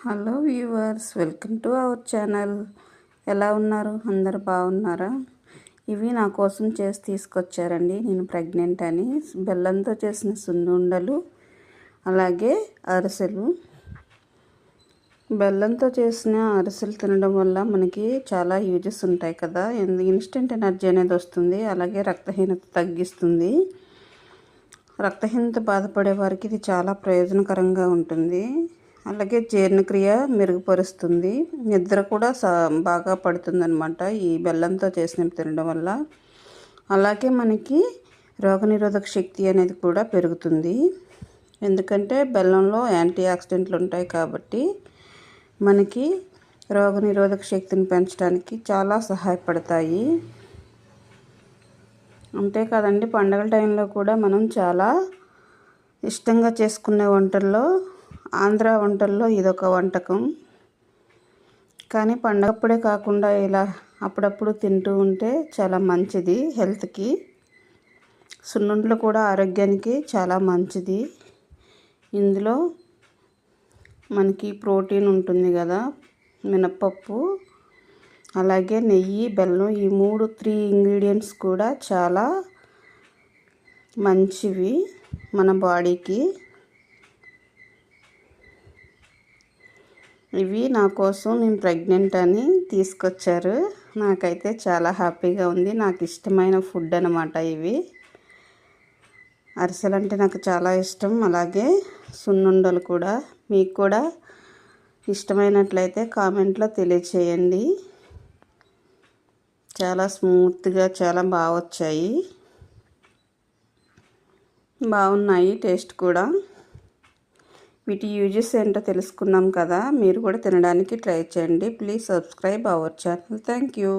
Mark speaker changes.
Speaker 1: Hello viewers, welcome to our channel. ఎలా ఉన్నారు? అందరు బాగున్నారా? ఇవి నా కోసం చేసి తీసుకొచ్చారండి. నేను ప్రెగ్నెంట్ అని బెల్లంతో చేసిన సున్నుండలు, అలాగే అరిసెలు. బెల్లంతో చేసిన అరిసెలు తినడం వల్ల మనకి చాలా యూజెస్ ఉంటాయి కదా. ఇన్స్టెంట్ ఎనర్జీ అనేది వస్తుంది, అలాగే రక్తహీనత తగ్గిస్తుంది. రక్తహీనత బాధపడే వారికి ఇది చాలా ప్రయోజనకరంగా ఉంటుంది. అలాగే జీర్ణక్రియ మెరుగుపరుస్తుంది, నిద్ర కూడా బాగా పడుతుందన్నమాట ఈ బెల్లంతో చేసినవి తినడం వల్ల. అలాగే మనకి రోగనిరోధక శక్తి అనేది కూడా పెరుగుతుంది, ఎందుకంటే బెల్లంలో యాంటీ ఆక్సిడెంట్లు ఉంటాయి కాబట్టి మనకి రోగనిరోధక శక్తిని పెంచడానికి చాలా సహాయపడతాయి. అంతేకాదండి, పండగల టైంలో కూడా మనం చాలా ఇష్టంగా చేసుకునే వంటల్లో ఆంధ్ర వంటల్లో ఇదొక వంటకం. కానీ పండగప్పుడే కాకుండా ఇలా అప్పుడప్పుడు తింటూ ఉంటే చాలా మంచిది హెల్త్కి. సున్నుండలు కూడా ఆరోగ్యానికి చాలా మంచిది. ఇందులో మనకి ప్రోటీన్ ఉంటుంది కదా, మినప్పప్పు, అలాగే నెయ్యి, బెల్లం, ఈ 3 ఇంగ్రీడియంట్స్ కూడా చాలా మంచివి మన బాడీకి. ఇవి నా కోసం, నేను ప్రెగ్నెంట్ అని తీసుకొచ్చారు. నాకైతే చాలా హ్యాపీగా ఉంది. నాకు ఇష్టమైన ఫుడ్ అన్నమాట ఇవి. అరిసెలు అంటే నాకు చాలా ఇష్టం, అలాగే సున్నుండలు కూడా. మీకు కూడా ఇష్టమైనట్లయితే కామెంట్లో తెలియచేయండి. చాలా స్మూత్గా చాలా బాగా వచ్చాయి, బాగున్నాయి టేస్ట్ కూడా. వీటి యూజెస్ ఏంటో తెలుసుకున్నాం కదా. మీరు కూడా తినడానికి ట్రై చేయండి. Please subscribe our channel. Thank you.